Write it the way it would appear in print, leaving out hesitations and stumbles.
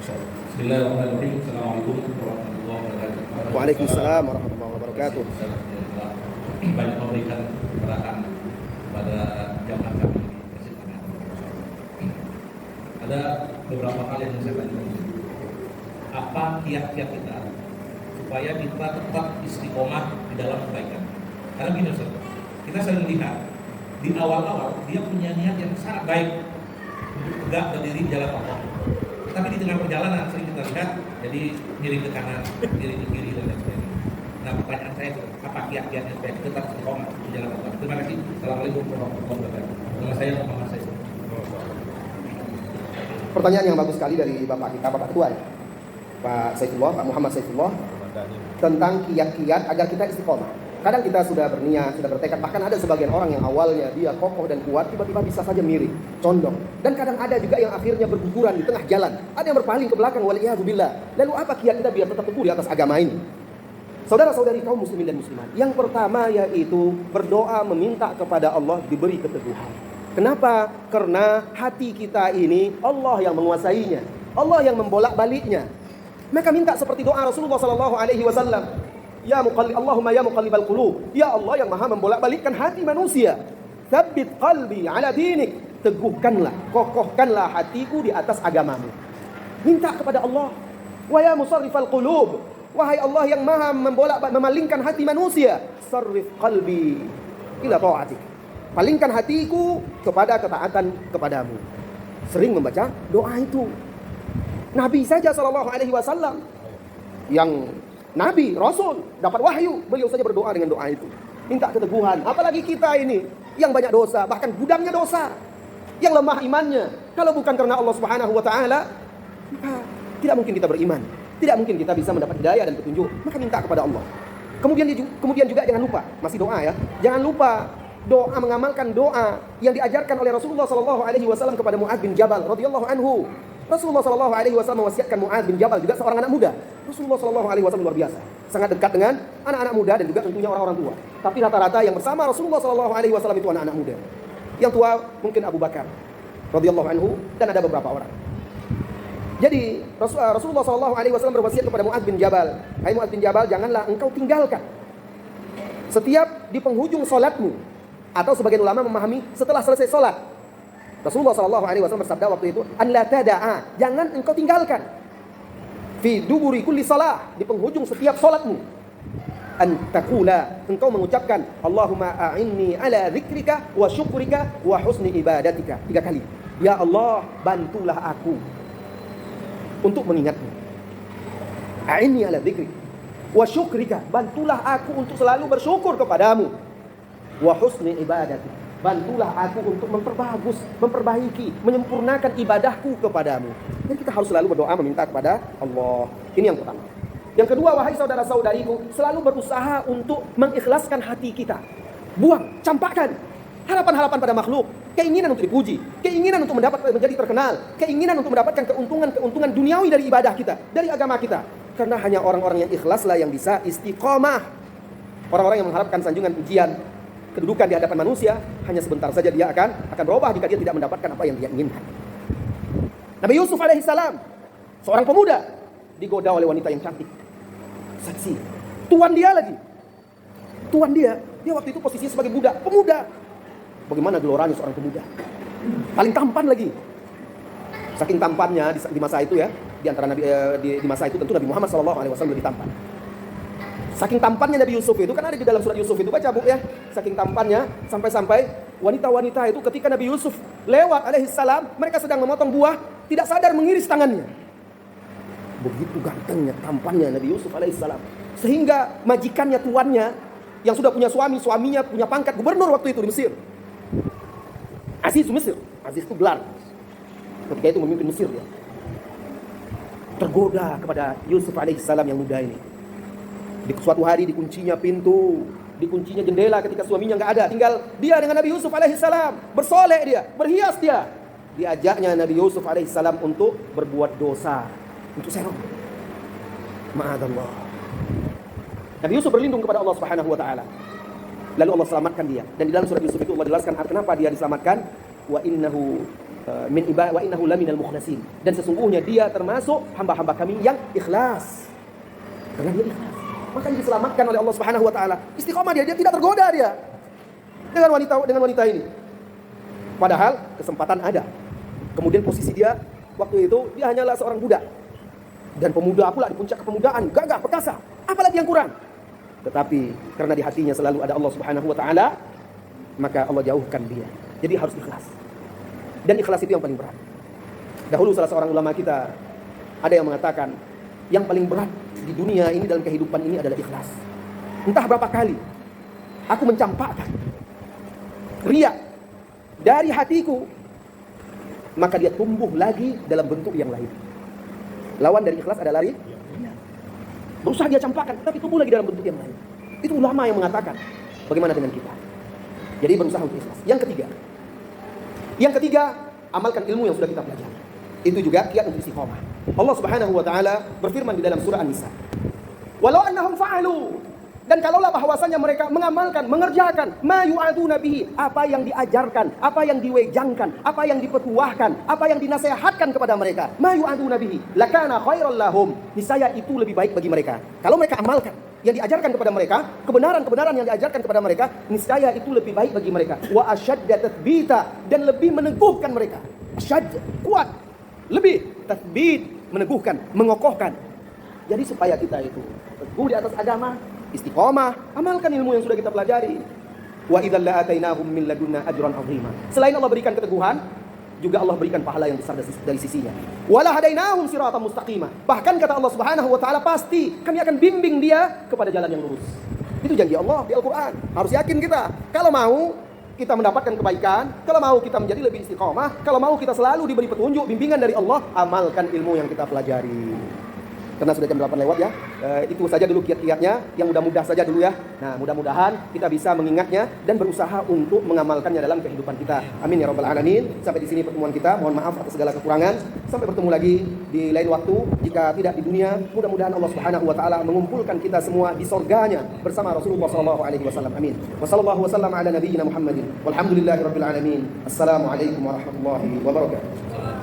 Bismillahirrahmanirrahim. Assalamualaikum warahmatullahi wabarakatuh. Waalaikumsalam warahmatullahi wabarakatuh. Banyak memberikan keterangan kepada jamaah kami di persidangan. Ada beberapa hal yang saya tanyakan. Apa kiat-kiat kita supaya kita tetap istiqomah di dalam kebaikan? Karena begini Ustaz, kita sering lihat di awal-awal dia punya niat yang sangat baik untuk tegak berdiri di jalan Allah. Tapi di tengah perjalanan sering kita lihat jadi miring ke kanan, miring ke kiri dan lain sebagainya. Nah, pertanyaan saya itu apa kiat-kiatnya supaya kita tetap istiqomah di jalan Allah? Terima kasih. Assalamualaikum warahmatullahi wabarakatuh. Nama saya Muhammad Saifullah. Pertanyaan yang bagus sekali dari Bapak kita, Bapak Ketua ya? Pak Saifullah, Pak Muhammad Saifullah, tentang kiat-kiat agar kita istiqomah. Kadang kita sudah berniat, sudah bertekad, bahkan ada sebagian orang yang awalnya dia kokoh dan kuat, tiba-tiba bisa saja miring, condong. Dan kadang ada juga yang akhirnya berguguran di tengah jalan. Ada yang berpaling ke belakang, waliyahzubillah. Lalu apa kiat kita biar tetap teguh di atas agama ini? Saudara-saudari kaum muslimin dan muslimat, yang pertama yaitu berdoa meminta kepada Allah diberi keteguhan. Kenapa? Karena hati kita ini Allah yang menguasainya, Allah yang membolak-baliknya. Maka minta seperti doa Rasulullah SAW. Allahumma ya muqallibal qulub, ya Allah yang maha membolak-balikkan hati manusia. Tsabbit qalbi ala dinik, teguhkanlah, kokohkanlah hatiku di atas agamamu. Minta kepada Allah. Wa ya musarrifal qulub, wahai Allah yang maha memalingkan hati manusia, sarrif qalbi ila ta'atik, palingkan hatiku kepada ketaatan kepadamu. Sering membaca doa itu. Nabi saja SAW yang Nabi, Rasul, dapat wahyu, beliau saja berdoa dengan doa itu. Minta keteguhan. Apalagi kita ini yang banyak dosa, bahkan gudangnya dosa, yang lemah imannya. Kalau bukan karena Allah Subhanahu wa taala, maka tidak mungkin kita beriman. Tidak mungkin kita bisa mendapat hidayah dan petunjuk. Maka minta kepada Allah. Kemudian juga jangan lupa, masih doa ya. Jangan lupa doa, mengamalkan doa yang diajarkan oleh Rasulullah SAW kepada Mu'adz bin Jabal radhiyallahu anhu. Rasulullah SAW mewasiatkan Mu'adz bin Jabal, juga seorang anak muda. Rasulullah SAW luar biasa, sangat dekat dengan anak-anak muda dan juga tentunya orang-orang tua. Tapi rata-rata yang bersama Rasulullah SAW itu anak-anak muda. Yang tua mungkin Abu Bakar radhiyallahu anhu dan ada beberapa orang. Jadi Rasulullah SAW berwasiat kepada Mu'adz bin Jabal, hai Mu'adz bin Jabal, janganlah engkau tinggalkan setiap di penghujung solatmu, atau sebagian ulama memahami setelah selesai solat. Rasulullah SAW bersabda waktu itu, an la tada'a, jangan engkau tinggalkan fi duburi kulli salah, di penghujung setiap solatmu, an taqula, engkau mengucapkan Allahumma a'inni ala dzikrika wa syukrika wa husni ibadatika, 3 kali. Ya Allah, bantulah aku untuk mengingatmu. A'inni ala dzikrik wa syukrika, bantulah aku untuk selalu bersyukur kepadamu. Wa husni ibadatika, bantulah aku untuk memperbaiki, menyempurnakan ibadahku kepadamu. Dan kita harus selalu berdoa meminta kepada Allah. Ini yang pertama. Yang kedua, wahai saudara-saudariku, selalu berusaha untuk mengikhlaskan hati kita. Buang, campakkan harapan-harapan pada makhluk, keinginan untuk dipuji, keinginan untuk menjadi terkenal, keinginan untuk mendapatkan keuntungan duniawi dari ibadah kita, dari agama kita. Karena hanya orang-orang yang ikhlaslah yang bisa istiqomah. Orang-orang yang mengharapkan sanjungan pujian, kedudukan di hadapan manusia, hanya sebentar saja dia akan berubah jika dia tidak mendapatkan apa yang dia inginkan. Nabi Yusuf alaihissalam, seorang pemuda, digoda oleh wanita yang cantik, seksi. Tuan dia waktu itu posisinya sebagai budak, pemuda. Bagaimana geloranya seorang pemuda, paling tampan lagi. Saking tampannya di masa itu ya, di antara nabi di masa itu tentu Nabi Muhammad SAW lebih tampan. Saking tampannya Nabi Yusuf itu, kan ada di dalam surat Yusuf itu, baca Bu ya. Saking tampannya sampai wanita-wanita itu ketika Nabi Yusuf lewat alaihissalam, mereka sedang memotong buah, tidak sadar mengiris tangannya. Begitu gantengnya, tampannya Nabi Yusuf alaihissalam, sehingga majikannya, tuannya yang sudah punya suaminya punya pangkat gubernur waktu itu di Mesir, Aziz Mesir, Aziz itu gelar. Ketika itu memimpin Mesir dia. Tergoda kepada Yusuf alaihissalam yang muda ini. Di suatu hari dikuncinya pintu, dikuncinya jendela ketika suaminya nggak ada, tinggal dia dengan Nabi Yusuf alaihissalam. Bersolek dia, berhias dia. Diajaknya Nabi Yusuf alaihissalam untuk berbuat dosa, untuk serong. Ma'adallah. Nabi Yusuf berlindung kepada Allah Subhanahu wa taala. Lalu Allah selamatkan dia. Dan di dalam surat Yusuf itu Allah jelaskan kenapa dia diselamatkan. Wa innahu min ibad wa innahu laminal mukhlasin, dan sesungguhnya dia termasuk hamba-hamba kami yang ikhlas. Karena dia ikhlas, maka diselamatkan oleh Allah Subhanahu wa taala. Istiqomah dia tidak tergoda dia dengan wanita ini. Padahal kesempatan ada. Kemudian posisi dia waktu itu dia hanyalah seorang budak. Dan pemuda pula di puncak kepemudaan, gagah, perkasa. Apalagi yang kurang? Tetapi karena di hatinya selalu ada Allah Subhanahu wa taala, maka Allah jauhkan dia. Jadi harus ikhlas. Dan ikhlas itu yang paling berat. Dahulu salah seorang ulama kita ada yang mengatakan, yang paling berat di dunia ini, dalam kehidupan ini adalah ikhlas. Entah berapa kali aku mencampakkan riya dari hatiku, maka dia tumbuh lagi dalam bentuk yang lain. Lawan dari ikhlas adalah riya. Berusaha dia campakkan, tapi tumbuh lagi dalam bentuk yang lain. Itu ulama yang mengatakan. Bagaimana dengan kita? Jadi berusaha untuk ikhlas. Yang ketiga, amalkan ilmu yang sudah kita pelajari. Itu juga kiat untuk istiqomah. Allah Subhanahu wa taala berfirman di dalam surah An-Nisa, "Walau annahum fa'alu," dan kalaulah bahwasanya mereka mengamalkan, mengerjakan ma yu'aduna bihi, apa yang diajarkan, apa yang diwejangkan, apa yang dipetuahkan, apa yang dinasehatkan kepada mereka, ma yu'aduna bihi lakana khairal lahum, niscaya itu lebih baik bagi mereka. Kalau mereka amalkan yang diajarkan kepada mereka, kebenaran-kebenaran yang diajarkan kepada mereka, niscaya itu lebih baik bagi mereka. Wa asyadda tathbita, dan lebih meneguhkan mereka. Asyad, kuat, lebih tathbit, meneguhkan, mengokohkan. Jadi supaya kita itu teguh di atas agama, istiqomah, amalkan ilmu yang sudah kita pelajari. Wa idzal la'atainahum min ladunna ajran 'azima. Selain Allah berikan keteguhan, juga Allah berikan pahala yang besar dari sisinya. Wala hadainahum siratan mustaqima. Bahkan kata Allah Subhanahu wa taala, pasti kami akan bimbing dia kepada jalan yang lurus. Itu janji Allah di Al-Qur'an. Harus yakin kita. Kalau mau kita mendapatkan kebaikan, kalau mau kita menjadi lebih istiqomah, kalau mau kita selalu diberi petunjuk, bimbingan dari Allah, amalkan ilmu yang kita pelajari. Karena sudah jam 8 lewat ya. Itu saja dulu kiat-kiatnya, yang mudah-mudah saja dulu ya. Nah, mudah-mudahan kita bisa mengingatnya dan berusaha untuk mengamalkannya dalam kehidupan kita. Amin ya rabbal alamin. Sampai di sini pertemuan kita. Mohon maaf atas segala kekurangan. Sampai bertemu lagi di lain waktu. Jika tidak di dunia, mudah-mudahan Allah Subhanahu wa taala mengumpulkan kita semua di surganya bersama Rasulullah sallallahu alaihi wasallam. Amin. Wassallallahu wasallam ala nabiyyina Muhammadin. Walhamdulillahirabbil alamin. Assalamualaikum warahmatullahi wabarakatuh.